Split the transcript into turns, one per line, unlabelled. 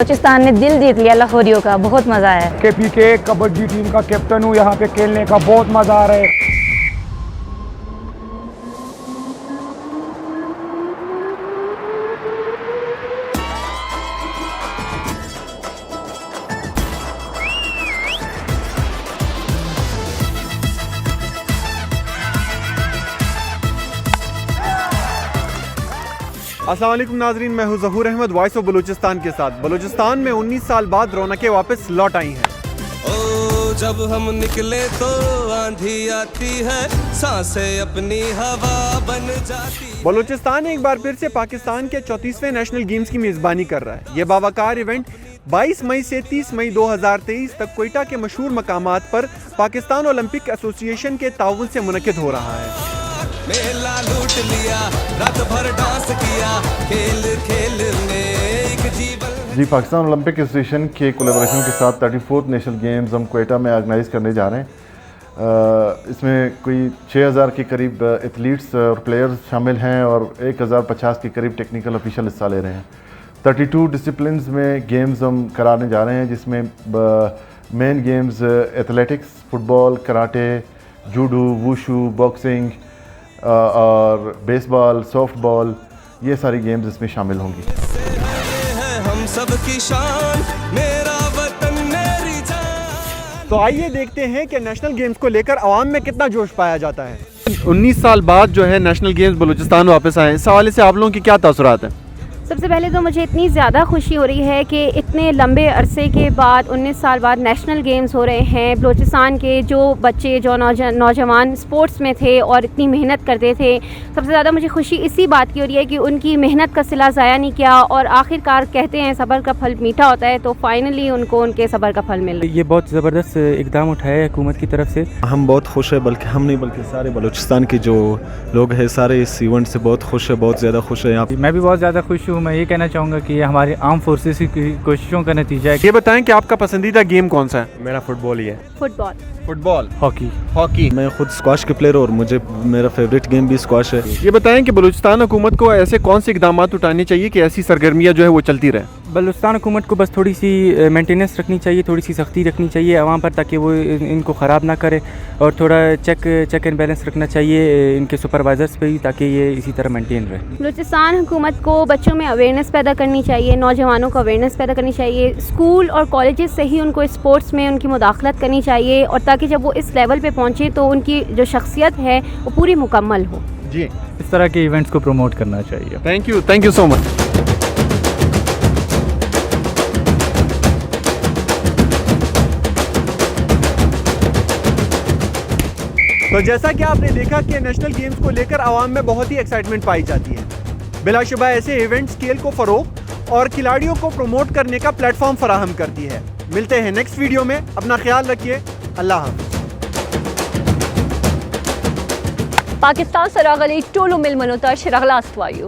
बलूचिस्तान ने दिल जीत लिया लाहौरियों का, बहुत मजा आया।
के कबड्डी टीम का कैप्टन हूँ, यहाँ पे खेलने का बहुत मजा आ रहा है।
अस्सलाम वालेकुम नाजरीन, मैं हूं ज़हूर अहमद वॉइस ऑफ बलूचिस्तान के साथ। बलूचिस्तान में 19 साल बाद रौनकें वापस लौट आई हैं।
ओ जब हम निकले तो आंधी आती है, सांसें अपनी हवा बन जाती।
बलूचिस्तान एक बार फिर से पाकिस्तान के 34वें नेशनल गेम्स की मेज़बानी कर रहा है। ये बावकार इवेंट 22 मई से 30 मई 2023 तक क्वेटा के मशहूर मकामात पर पाकिस्तान ओलंपिक एसोसिएशन के ताउन से मुनक्किद हो रहा है।
मेला लूट लिया, रात भर डांस किया, खेल खेल में एक जीवन।
जी, पाकिस्तान ओलंपिक एसोसिएशन के कोलैबोरेशन के साथ 34th नेशनल गेम्स हम क्वेटा में ऑर्गेनाइज़ करने जा रहे हैं। इसमें कोई 6000 के करीब एथलीट्स और प्लेयर्स शामिल हैं और 1050 के करीब टेक्निकल ऑफिशियल हिस्सा ले रहे हैं। 32 डिसिप्लिन्स में गेम्स हम कराने जा रहे हैं, जिसमें main games athletics, football, karate, judo, wushu, boxing और बेसबॉल, सॉफ्टबॉल, ये सारी गेम्स इसमें शामिल होंगी।
हम सब की शान, मेरा वतन मेरी जान।
तो आइए देखते हैं कि नेशनल गेम्स को लेकर आवाम में कितना जोश पाया जाता है। 19 साल बाद जो है नेशनल गेम्स बलूचिस्तान वापस आए, इस हवाले से आप लोगों की क्या तासुरात हैं?
सबसे पहले तो मुझे इतनी ज़्यादा खुशी हो रही है कि इतने लंबे अरसे के बाद 19 साल बाद नेशनल गेम्स हो रहे हैं। बलूचिस्तान के जो बच्चे, जो नौजवान स्पोर्ट्स में थे और इतनी मेहनत करते थे, सबसे ज़्यादा मुझे खुशी इसी बात की हो रही है कि उनकी मेहनत का सिला ज़ाया नहीं किया और आखिरकार कहते हैं सब्र का फल मीठा होता है, तो फाइनली उनको उनके सब्र का फल मिल रहा है।
ये बहुत ज़बरदस्त इकदाम उठाया है हुकूमत की तरफ से।
हम बहुत खुश है, बल्कि हम नहीं बल्कि सारे बलूचिस्तान के जो लोग हैं सारे इस इवेंट से बहुत खुश है, बहुत ज़्यादा खुश है। यहाँ
मैं भी बहुत ज़्यादा खुश हूँ। मैं ये कहना चाहूँगा कि ये हमारी आर्म फोर्सेस की कोशिशों का नतीजा है।
ये बताएं कि आपका पसंदीदा गेम कौन सा है?
मेरा फुटबॉल ही है।
Football,
hockey.
मैं खुद स्क्वाश के प्लेयर और मुझे मेरा फेवरेट गेम भी स्क्वाश है।
ये बताएं कि बलूचिस्तान हुकूमत को ऐसे कौन से इकदाम उठाने चाहिए कि ऐसी सरगर्मियाँ जो है वो चलती रहे?
बलूचिस्तान हुकूमत को बस थोड़ी सी मेंटेनेंस रखनी चाहिए, थोड़ी सी सख्ती रखनी चाहिए आवाम पर, ताकि वो इनको ख़राब ना करे, और थोड़ा चेक एंड बैलेंस रखना चाहिए इनके सुपरवाइजर्स पे ही, ताकि ये इसी तरह मेंटेन रहे।
बलूचिस्तान हुकूमत को बच्चों में अवेयरनेस पैदा करनी चाहिए, नौजवानों को अवेयरनेस पैदा करनी चाहिए, स्कूल और कॉलेजेस से ही उनको स्पोर्ट्स में उनकी मुदाखलत करनी चाहिए, और ताकि जब वो इस लेवल पे पहुँचे तो उनकी जो शख्सियत है वो पूरी मुकम्मल हो।
जी,
इस तरह के इवेंट्स को प्रमोट करना चाहिए।
Thank you so much. तो जैसा कि आपने देखा कि नेशनल गेम्स को लेकर आवाम में बहुत ही एक्साइटमेंट पाई जाती है। बिलाशुबा ऐसे इवेंट्स खेल को फ़रोग और खिलाड़ियों को प्रमोट करने का प्लेटफॉर्म फराहम करती है। मिलते हैं नेक्स्ट वीडियो में, अपना ख्याल रखिए, अल्लाह हाफ़िज़।
पाकिस्तान सरागली टोलो मिल मनोता शरागला अस्तवायु।